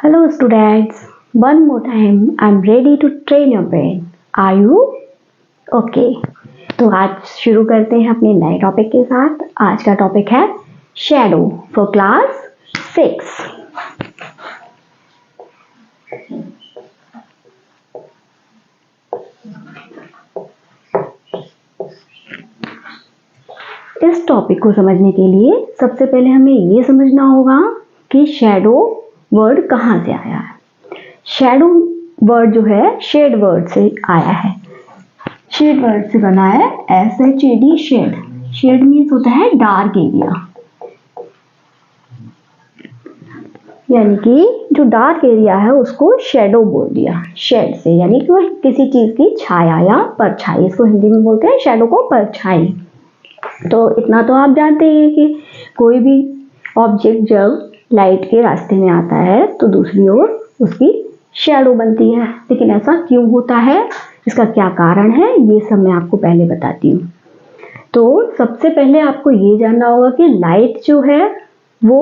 Hello students, one more time I'm ready to train your brain. Are you? Okay. तो आज शुरू करते हैं अपने नए टॉपिक के साथ। आज का टॉपिक है शैडो फॉर क्लास 6। इस टॉपिक को समझने के लिए सबसे पहले हमें ये समझना होगा कि शैडो वर्ड कहाँ से आया है। शैडो वर्ड जो है शेड वर्ड से आया है। शेड वर्ड से बना है SHAD शेड। शेड मीन्स होता है डार्क एरिया, यानी कि जो डार्क एरिया है उसको शैडो बोल दिया शेड से, यानी कि वह किसी चीज की छाया या परछाई। इसको हिंदी में बोलते हैं शैडो को परछाई। तो इतना तो आप जानते हैं कि कोई भी ऑब्जेक्ट जब लाइट के रास्ते में आता है तो दूसरी ओर उसकी शैडो बनती है। लेकिन ऐसा क्यों होता है, इसका क्या कारण है, ये सब मैं आपको पहले बताती हूँ। तो सबसे पहले आपको ये जानना होगा कि लाइट जो है वो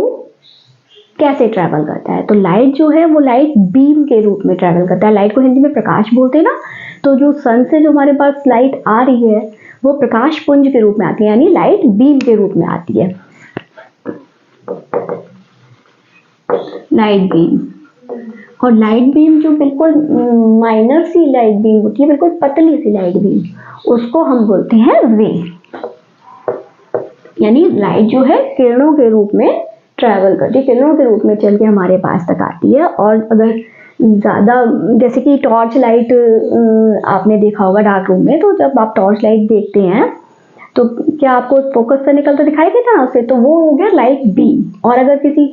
कैसे ट्रैवल करता है। तो लाइट जो है वो लाइट बीम के रूप में ट्रैवल करता है। लाइट को हिंदी में प्रकाश बोलते हैं ना। तो जो सन से जो हमारे पास लाइट आ रही है वो प्रकाश पुंज के रूप में आती है, यानी लाइट बीम के रूप में आती है। लाइट बीम, और लाइट बीम जो बिल्कुल माइनर सी लाइट बीम होती है, बिल्कुल पतली सी लाइट बीम, उसको हम बोलते हैं रे। यानी लाइट जो है किरणों के रूप में ट्रैवल करती है, किरणों के रूप में चल के हमारे पास तक आती है। और अगर ज़्यादा, जैसे कि टॉर्च लाइट आपने देखा होगा डार्क रूम में, तो जब आप टॉर्च लाइट देखते हैं तो क्या आपको फोकस से निकलता दिखाई देता है उससे, तो वो हो गया लाइट बीम। और अगर किसी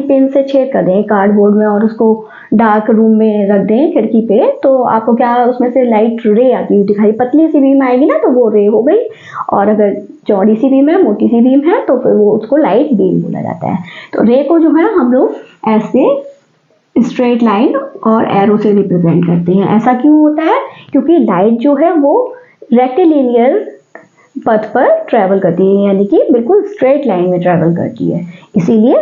पिन से छेद कर दें कार्डबोर्ड में और उसको डार्क रूम में रख दें खिड़की पे, तो आपको क्या उसमें से लाइट रे आती हुई दिखाई, पतली सी बीम आएगी ना, तो वो रे हो गई। और अगर चौड़ी सी बीम है, मोटी सी बीम है, तो फिर वो उसको लाइट बीम बोला जाता है। तो रे को जो है हम लोग ऐसे स्ट्रेट लाइन और एरो से रिप्रेजेंट करते हैं। ऐसा क्यों होता है, क्योंकि लाइट जो है वो रेक्टिलिनियर पथ पर ट्रैवल करती है, यानी कि बिल्कुल स्ट्रेट लाइन में ट्रैवल करती है। इसीलिए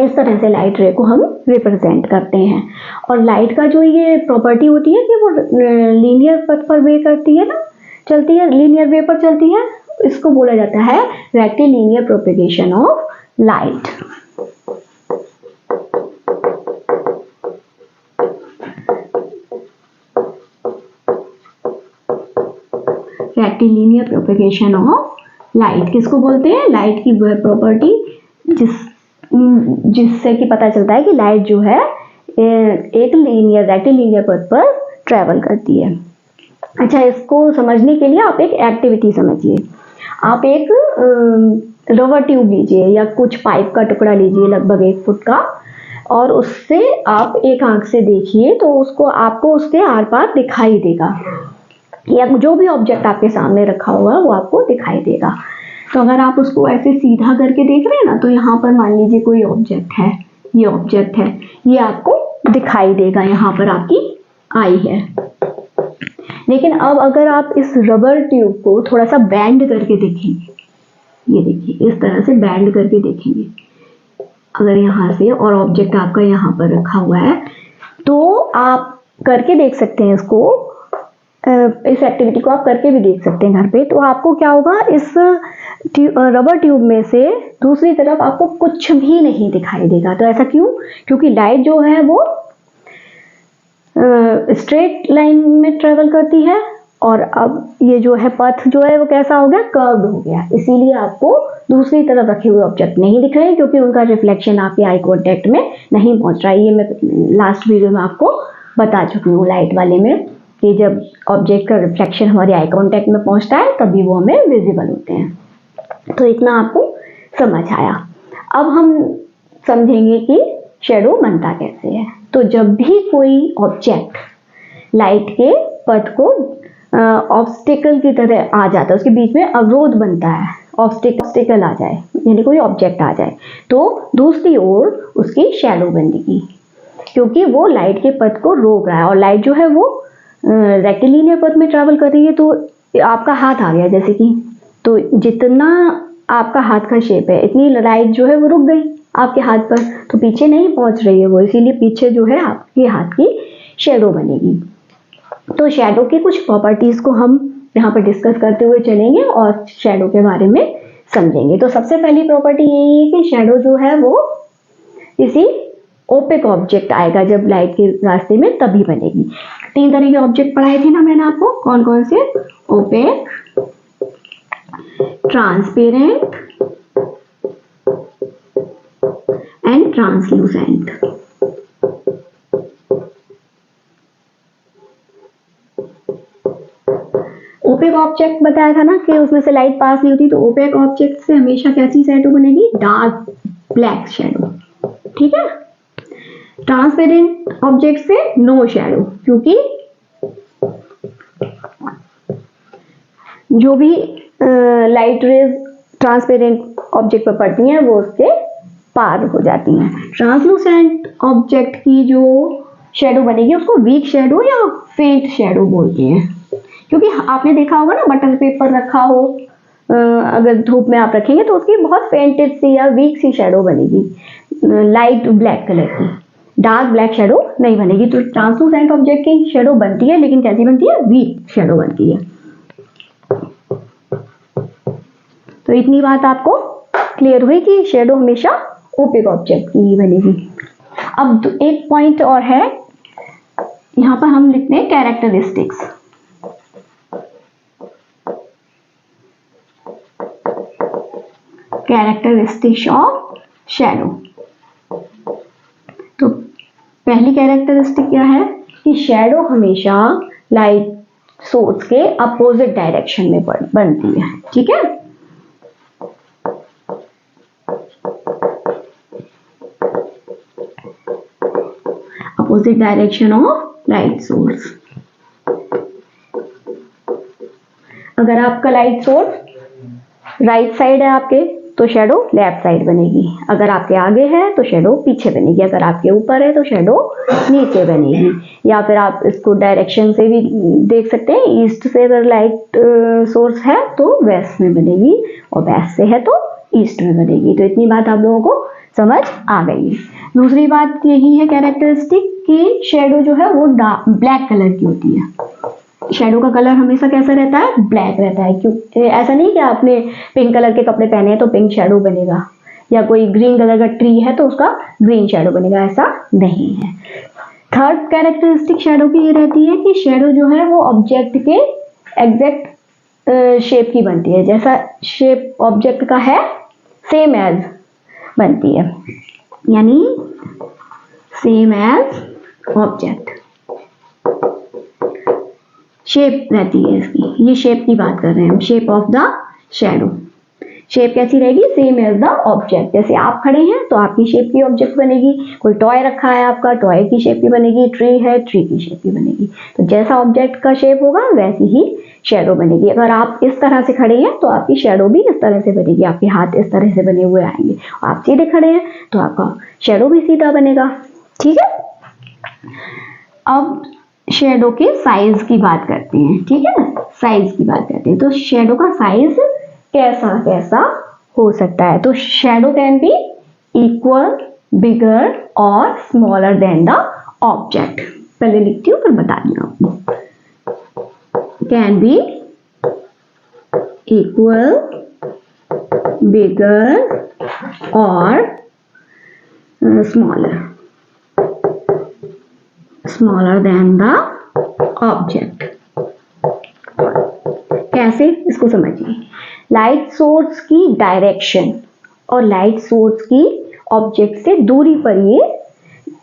इस तरह से लाइट रे को हम रिप्रेजेंट करते हैं। और लाइट का जो ये प्रॉपर्टी होती है कि वो लीनियर पथ पर वे करती है ना, चलती है, लीनियर वे पर चलती है, इसको बोला जाता है rectilinear propagation of light. Rectilinear propagation of light किसको बोलते हैं, लाइट की वह प्रॉपर्टी जिससे कि पता चलता है कि लाइट जो है एक रेक्टिलिनियर पथ पर ट्रैवल करती है। अच्छा, इसको समझने के लिए आप एक एक्टिविटी समझिए। आप एक रबर ट्यूब लीजिए या कुछ पाइप का टुकड़ा लीजिए लगभग 1 फुट का, और उससे आप एक आंख से देखिए तो आपको उसके आर पार दिखाई देगा, या जो भी ऑब्जेक्ट आपके सामने रखा हुआ है वो आपको दिखाई देगा। तो अगर आप उसको ऐसे सीधा करके देख रहे हैं ना, तो यहाँ पर मान लीजिए कोई ऑब्जेक्ट है, ये ऑब्जेक्ट है, ये आपको दिखाई देगा, यहाँ पर आपकी आई है। लेकिन अब अगर आप इस रबर ट्यूब को थोड़ा सा बैंड करके देखेंगे, ये देखिए इस तरह से बैंड करके देखेंगे अगर यहाँ से, और ऑब्जेक्ट आपका यहाँ पर रखा हुआ है, तो आप करके देख सकते हैं इसको, इस एक्टिविटी को आप करके भी देख सकते हैं घर पे। तो आपको क्या होगा, इस रबर ट्यूब में से दूसरी तरफ आपको कुछ भी नहीं दिखाई देगा। तो ऐसा क्यों, क्योंकि लाइट जो है वो स्ट्रेट लाइन में ट्रेवल करती है, और अब ये जो है पथ जो है वो कैसा हो गया, कर्व्ड हो गया। इसीलिए आपको दूसरी तरफ रखे हुए ऑब्जेक्ट नहीं दिख रहे, क्योंकि उनका रिफ्लेक्शन आपके आई कॉन्टेक्ट में नहीं पहुंच रहा है। ये मैं लास्ट वीडियो में आपको बता चुकी हूँ लाइट वाले में, कि जब ऑब्जेक्ट का रिफ्लेक्शन हमारे आई कांटेक्ट में पहुंचता है तभी वो हमें विजिबल होते हैं। तो इतना आपको समझ आया। अब हम समझेंगे कि शैडो बनता कैसे है। तो जब भी कोई ऑब्जेक्ट लाइट के पथ को ऑब्स्टिकल की तरह आ जाता है, उसके बीच में अवरोध बनता है, ऑब्स्टिकल आ जाए, यानी कोई ऑब्जेक्ट आ जाए, तो दूसरी ओर उसकी शैडो बनेगी, क्योंकि वो लाइट के पथ को रोक रहा है। और लाइट जो है वो रेक्टिलिनियर पथ में ट्रैवल कर रही है। तो आपका हाथ आ गया जैसे कि, तो जितना आपका हाथ का शेप है इतनी लाइट जो है वो रुक गई, आपके हाथ पर, तो पीछे नहीं पहुंच रही है वो, इसीलिए पीछे जो है आपके हाथ की शेडो बनेगी। तो शेडो की कुछ प्रॉपर्टीज को हम यहाँ पर डिस्कस करते हुए चलेंगे और शेडो के बारे में समझेंगे। तो सबसे पहली प्रॉपर्टी यही है कि शेडो जो है वो किसी ओपेक ऑब्जेक्ट आएगा जब लाइट के रास्ते में, तभी बनेगी। 3 तरह के ऑब्जेक्ट पढ़ाए थे ना मैंने आपको, कौन कौन से? Opaque, transparent and translucent. Opaque object बताया था ना कि उसमें से लाइट पास नहीं होती, तो ओपेक ऑब्जेक्ट से हमेशा कैसी शेडो बनेगी? डार्क ब्लैक शेडो, ठीक है। ट्रांसपेरेंट ऑब्जेक्ट से नो शेडो, क्योंकि जो भी लाइट रेज ट्रांसपेरेंट ऑब्जेक्ट पर पड़ती हैं वो उससे पार हो जाती हैं। ट्रांसलूसेंट ऑब्जेक्ट की जो शेडो बनेगी उसको वीक शेडो या फेंट शेडो बोलते हैं, क्योंकि आपने देखा होगा ना बटर पेपर रखा हो, अगर धूप में आप रखेंगे तो उसकी बहुत फेंटेड सी या वीक सी शेडो बनेगी, लाइट ब्लैक कलर की, डार्क ब्लैक शेडो नहीं बनेगी। तो ट्रांसलूसेंट ऑब्जेक्ट की शेडो बनती है, लेकिन कैसी बनती है? वीक शेडो बनती है। तो इतनी बात आपको क्लियर हुई कि शेडो हमेशा ओपेक ऑब्जेक्ट की ही बनेगी। अब एक पॉइंट और है, यहां पर हम लिखते हैं कैरेक्टरिस्टिक्स। Characteristics of shadow. तो पहली कैरेक्टरिस्टिक क्या है कि शेडो हमेशा लाइट सोर्स के अपोजिट डायरेक्शन में बनती है, ठीक है। Opposite direction of light source. अगर आपका लाइट सोर्स राइट साइड है आपके, तो शेडो लेफ्ट साइड बनेगी। अगर आपके आगे है तो शेडो पीछे बनेगी। अगर आपके ऊपर है तो शेडो नीचे बनेगी। या फिर आप इसको डायरेक्शन से भी देख सकते हैं, ईस्ट से अगर लाइट सोर्स है तो वेस्ट में बनेगी, और वेस्ट से है तो ईस्ट में बनेगी। तो इतनी बात आप लोगों को समझ आ गई। दूसरी बात यही है कैरेक्टरिस्टिक कि शेडो जो है वो ब्लैक कलर की होती है। शेडो का कलर हमेशा कैसा रहता है? ब्लैक रहता है। क्योंकि ऐसा नहीं कि आपने पिंक कलर के कपड़े पहने हैं तो पिंक शेडो बनेगा, या कोई ग्रीन कलर का ट्री है तो उसका ग्रीन शेडो बनेगा, ऐसा नहीं है। थर्ड कैरेक्टरिस्टिक शेडो की ये रहती है कि शेडो जो है वो ऑब्जेक्ट के एग्जैक्ट शेप की बनती है। जैसा शेप ऑब्जेक्ट का है सेम एज बनती है, यानी सेम एज ऑब्जेक्ट शेप रहती है इसकी। ये शेप की बात कर रहे हैं हम, shape of the shadow. Shape कैसी रहेगी? Same as the object. जैसे आप खड़े हैं तो आपकी शेप की ऑब्जेक्ट बनेगी, कोई टॉय रखा है आपका, टॉय की शेप की बनेगी, ट्री है ट्री की शेप की बनेगी। तो जैसा ऑब्जेक्ट का शेप होगा वैसी ही शेडो बनेगी। अगर आप इस तरह से खड़े हैं तो आपकी शेडो भी इस तरह से बनेगी, आपके हाथ इस तरह से बने हुए आएंगे। आप सीधे खड़े हैं तो आपका शेडो भी सीधा बनेगा, ठीक है। अब शेडो के साइज की बात करते हैं, ठीक है ना, साइज की बात करते हैं। तो शेडो का साइज कैसा कैसा हो सकता है? तो शेडो कैन बी इक्वल, बिगर और स्मॉलर देन द ऑब्जेक्ट। पहले लिखती हूँ फिर बता दूंगा आपको। कैन बी इक्वल, बिगर और स्मॉलर देन द ऑब्जेक्ट। कैसे? इसको समझिए। लाइट सोर्स की डायरेक्शन और लाइट सोर्स की ऑब्जेक्ट से दूरी पर ये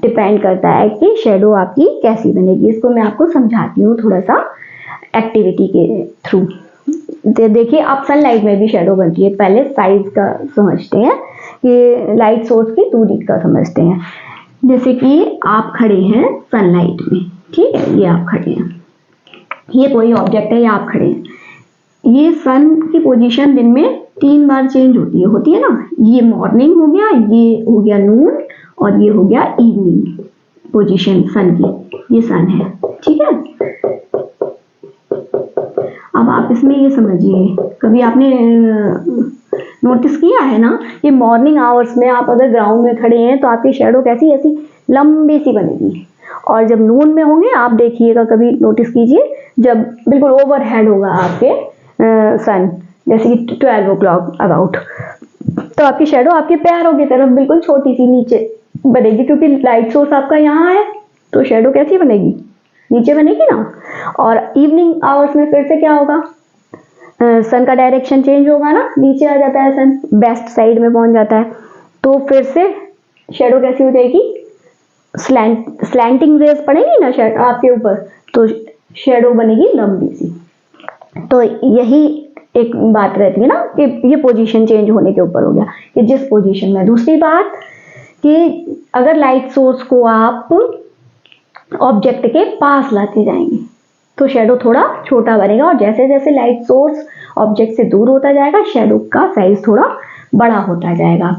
डिपेंड करता है कि शेडो आपकी कैसी बनेगी। इसको मैं आपको समझाती हूँ थोड़ा सा एक्टिविटी के थ्रू। देखिए, आप सनलाइट में भी शेडो बनती है। पहले साइज का समझते हैं कि लाइट सोर्स की दूरी का समझते हैं। जैसे कि आप खड़े हैं सनलाइट में, ठीक है, ये आप खड़े हैं, ये कोई ऑब्जेक्ट है, या आप खड़े हैं। ये सन की पोजीशन दिन में 3 बार चेंज होती है ना। ये मॉर्निंग हो गया, ये हो गया नून, और ये हो गया इवनिंग पोजीशन सन की। ये सन है, ठीक है। अब आप इसमें ये समझिए, कभी आपने नोटिस किया है ना, ये मॉर्निंग आवर्स में आप अगर ग्राउंड में खड़े हैं तो आपकी शेडो कैसी ऐसी लंबी सी बनेगी, और जब नून में होंगे आप देखिएगा, कभी नोटिस कीजिए, जब बिल्कुल ओवरहेड होगा आपके सन, जैसे कि 12 o'clock अबाउट, तो आपकी शेडो आपके पैरों की तरफ बिल्कुल छोटी सी नीचे बनेगी, क्योंकि लाइट सोर्स आपका यहाँ है, तो शेडो कैसी बनेगी, नीचे बनेगी ना। और इवनिंग आवर्स में फिर से क्या होगा, सन का डायरेक्शन चेंज होगा ना, नीचे आ जाता है सन, वेस्ट साइड में पहुंच जाता है, तो फिर से शेडो कैसी हो जाएगी, स्लैंटिंग रेज पड़ेगी ना आपके ऊपर, तो शेडो बनेगी लंबी सी। तो यही एक बात रहती है ना कि ये पोजीशन चेंज होने के ऊपर हो गया कि जिस पोजीशन में। दूसरी बात कि अगर लाइट सोर्स को आप ऑब्जेक्ट के पास लाते जाएंगे तो शेडो थोड़ा छोटा बनेगा, और जैसे जैसे लाइट सोर्स ऑब्जेक्ट से दूर होता जाएगा शेडो का साइज थोड़ा बड़ा होता जाएगा।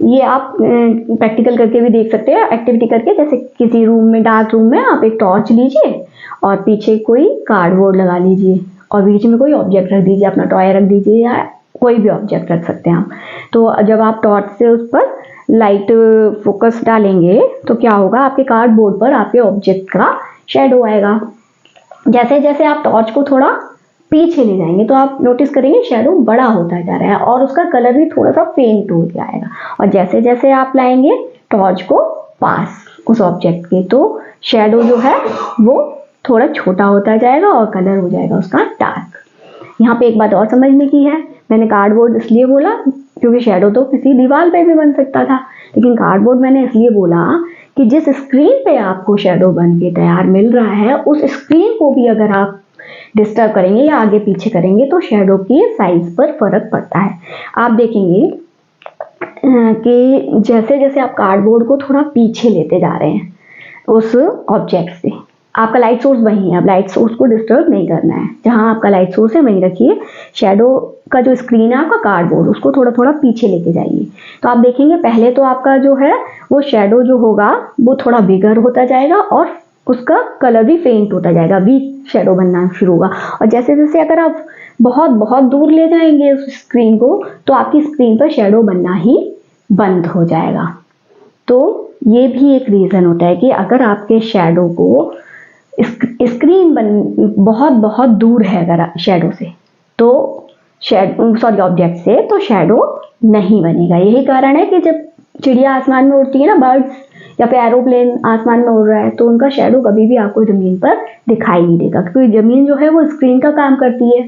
ये आप प्रैक्टिकल करके भी देख सकते हैं, एक्टिविटी करके, जैसे किसी रूम में, डार्क रूम में आप एक टॉर्च लीजिए और पीछे कोई कार्डबोर्ड लगा लीजिए और बीच में कोई ऑब्जेक्ट रख दीजिए, अपना टॉय रख दीजिए या कोई भी ऑब्जेक्ट रख सकते हैं आप। तो जब आप टॉर्च से उस पर लाइट फोकस डालेंगे तो क्या होगा, आपके कार्डबोर्ड पर आपके ऑब्जेक्ट का शेडो आएगा। जैसे जैसे आप टॉर्च को थोड़ा पीछे ले जाएंगे तो आप नोटिस करेंगे शेडो बड़ा होता जा रहा है और उसका कलर भी थोड़ा सा फेंट हो जाएगा, और जैसे जैसे आप लाएंगे टॉर्च को पास उस ऑब्जेक्ट के, तो शेडो जो है वो थोड़ा छोटा होता जाएगा और कलर हो जाएगा उसका डार्क। यहाँ पे एक बात और समझने की है, मैंने कार्डबोर्ड इसलिए बोला क्योंकि शेडो तो किसी दीवार पे भी बन सकता था, लेकिन कार्डबोर्ड मैंने इसलिए बोला कि जिस स्क्रीन पे आपको शेडो बन के तैयार मिल रहा है उस स्क्रीन को भी अगर आप डिस्टर्ब करेंगे या आगे पीछे करेंगे तो शेडो के साइज पर फर्क पड़ता है। आप देखेंगे कि जैसे जैसे आप कार्डबोर्ड को थोड़ा पीछे लेते जा रहे हैं उस ऑब्जेक्ट से, आपका लाइट सोर्स वहीं है, अब लाइट सोर्स को डिस्टर्ब नहीं करना है, जहां आपका लाइट सोर्स है वहीं रखिए, शेडो का जो स्क्रीन है आपका कार्डबोर्ड उसको थोड़ा थोड़ा पीछे लेके जाइए। तो आप देखेंगे पहले तो आपका जो है वो शेडो जो होगा वो थोड़ा बिगर होता जाएगा और उसका कलर भी फेंट होता जाएगा, वीक शेडो बनना शुरू होगा, और जैसे जैसे अगर आप बहुत बहुत दूर ले जाएंगे उस स्क्रीन को तो आपकी स्क्रीन पर शेडो बनना ही बंद हो जाएगा। तो ये भी एक रीजन होता है कि अगर आपके शेडो को स्क्रीन बहुत बहुत दूर है अगर शेडो से, तो ऑब्जेक्ट से, तो शेडो नहीं बनेगा। यही कारण है कि जब चिड़िया आसमान में उड़ती है ना, बर्ड्स या फिर एरोप्लेन आसमान में उड़ रहा है, तो उनका शेडो कभी भी आपको जमीन पर दिखाई नहीं देगा, क्योंकि जमीन जो है वो स्क्रीन का काम करती है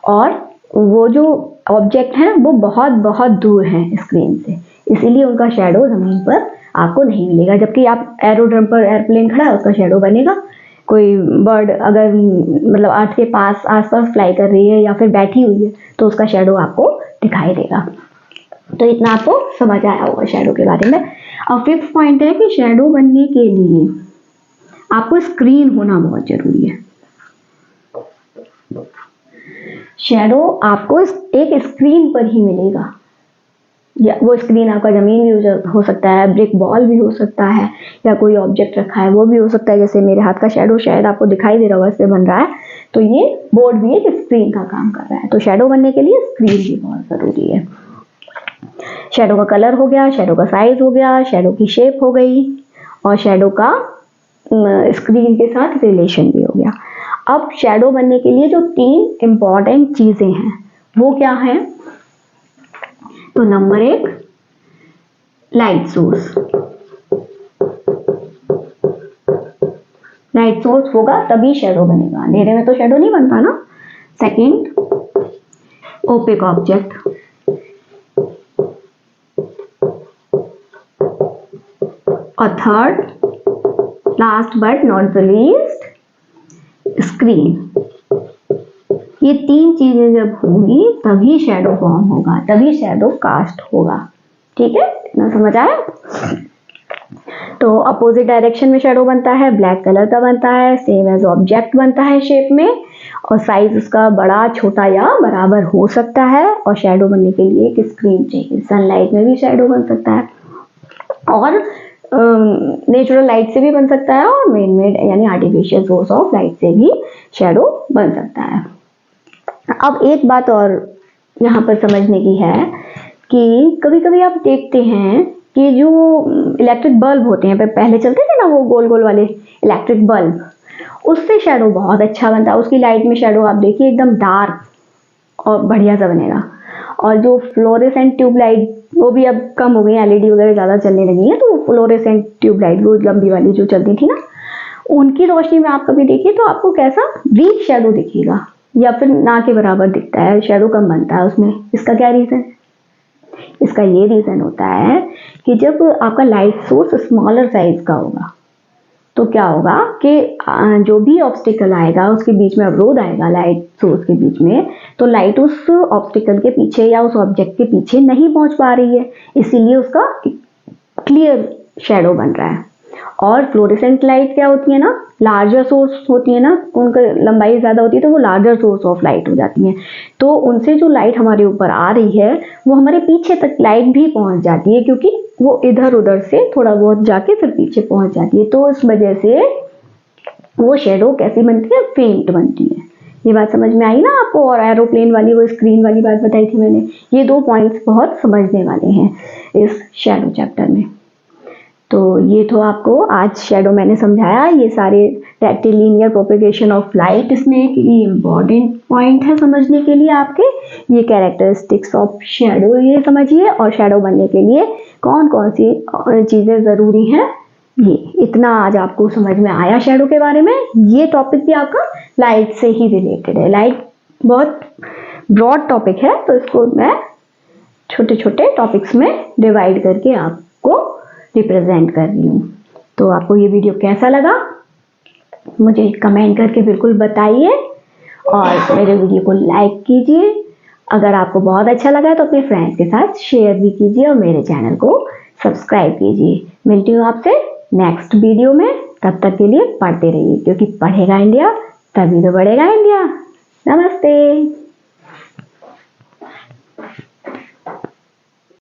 और वो जो ऑब्जेक्ट है वो बहुत बहुत दूर है स्क्रीन से, इसीलिए उनका शेडो जमीन पर आपको नहीं मिलेगा। जबकि आप एरोड्रम पर एयरप्लेन खड़ा है उसका शेडो बनेगा, कोई बर्ड अगर मतलब अर्थ के पास आसपास फ्लाई कर रही है या फिर बैठी हुई है तो उसका शेडो आपको दिखाई देगा। तो इतना आपको समझ आया होगा शेडो के बारे में। अब फिफ्थ पॉइंट है कि शेडो बनने के लिए आपको स्क्रीन होना बहुत जरूरी है। शेडो आपको एक स्क्रीन पर ही मिलेगा, या वो स्क्रीन आपका जमीन भी हो सकता है, ब्रिक बॉल भी हो सकता है, या कोई ऑब्जेक्ट रखा है वो भी हो सकता है, जैसे मेरे हाथ का शेडो शायद आपको दिखाई दे रहा होगा इससे बन रहा है, तो ये बोर्ड भी एक स्क्रीन का काम कर रहा है। तो शेडो बनने के लिए स्क्रीन भी बहुत जरूरी है। शेडो का कलर हो गया, शेडो का साइज हो गया, शेडो की शेप हो गई, और शेडो का स्क्रीन के साथ रिलेशन भी हो गया। अब शेडो बनने के लिए जो 3 इंपॉर्टेंट चीजें हैं वो क्या है, तो number 1 light source. Light source होगा तभी शेडो बनेगा, अंधेरे में तो शेडो नहीं बनता ना। सेकंड ओपेक ऑब्जेक्ट, और third last but not the least screen. ये 3 चीजें जब होंगी तभी शेडो फॉर्म होगा, तभी शेडो कास्ट होगा। ठीक है, इतना समझ आया। तो अपोजिट डायरेक्शन में शेडो बनता है, ब्लैक कलर का बनता है, सेम एज ऑब्जेक्ट बनता है शेप में, और साइज उसका बड़ा छोटा या बराबर हो सकता है, और शेडो बनने के लिए एक स्क्रीन चाहिए। सनलाइट में भी शेडो बन सकता है और नेचुरल लाइट से भी बन सकता है, और मेन मेड यानी आर्टिफिशियल सोर्स ऑफ लाइट से भी शेडो बन सकता है। अब एक बात और यहाँ पर समझने की है कि कभी कभी आप देखते हैं कि जो इलेक्ट्रिक बल्ब होते हैं, पहले चलते थे ना वो गोल गोल वाले इलेक्ट्रिक बल्ब, उससे शेडो बहुत अच्छा बनता है। उसकी लाइट में शेडो आप देखिए एकदम डार्क और बढ़िया सा बनेगा। और जो फ्लोरेसेंट ट्यूबलाइट, वो भी अब कम हो गई, एलईडी वगैरह ज़्यादा चलने लगी है, तो फ्लोरेसेंट ट्यूबलाइट वो लंबी वाली जो चलती थी ना, उनकी रोशनी में आप कभी देखिए तो आपको कैसा वीक शेडो दिखेगा, या फिर ना के बराबर दिखता है, शेडो कम बनता है उसमें। इसका क्या रीज़न? इसका ये रीज़न होता है कि जब आपका लाइट सोर्स स्मॉलर साइज का होगा तो क्या होगा कि जो भी ऑब्स्टिकल आएगा उसके बीच में अवरोध आएगा लाइट सोर्स के बीच में, तो लाइट उस ऑब्स्टिकल के पीछे या उस ऑब्जेक्ट के पीछे नहीं पहुंच पा रही है, इसीलिए उसका क्लियर शेडो बन रहा है। और फ्लोरेसेंट लाइट क्या होती है ना, लार्जर सोर्स होती है ना, उनका लंबाई ज़्यादा होती है तो वो लार्जर सोर्स ऑफ लाइट हो जाती है, तो उनसे जो लाइट हमारे ऊपर आ रही है वो हमारे पीछे तक लाइट भी पहुंच जाती है, क्योंकि वो इधर उधर से थोड़ा बहुत जाके फिर पीछे पहुंच जाती है। तो इस वजह से वो शेडो कैसी बनती है? फेंट बनती है। ये बात समझ में आई ना आपको? और एरोप्लेन वाली वो स्क्रीन वाली बात बताई थी मैंने, ये 2 पॉइंट्स बहुत समझने वाले हैं इस शेडो चैप्टर में। तो ये तो आपको आज शेडो मैंने समझाया, ये सारे रेक्टिलिनियर प्रोपेगेशन ऑफ लाइट, इसमें एक इम्पॉर्टेंट पॉइंट है समझने के लिए आपके, ये कैरेक्टरिस्टिक्स ऑफ शेडो ये समझिए, और शेडो बनने के लिए कौन कौन सी चीज़ें ज़रूरी हैं, ये इतना आज आपको समझ में आया शेडो के बारे में। ये टॉपिक भी आपका लाइट से ही रिलेटेड है, लाइट बहुत ब्रॉड टॉपिक है, तो इसको मैं छोटे छोटे टॉपिक्स में डिवाइड करके आपको रिप्रेजेंट कर रही हूँ। तो आपको ये वीडियो कैसा लगा मुझे कमेंट करके बिल्कुल बताइए, और मेरे वीडियो को लाइक कीजिए। अगर आपको बहुत अच्छा लगा तो अपने फ्रेंड्स के साथ शेयर भी कीजिए, और मेरे चैनल को सब्सक्राइब कीजिए। मिलती हूँ आपसे नेक्स्ट वीडियो में, तब तक के लिए पढ़ते रहिए, क्योंकि पढ़ेगा इंडिया तभी तो बढ़ेगा इंडिया।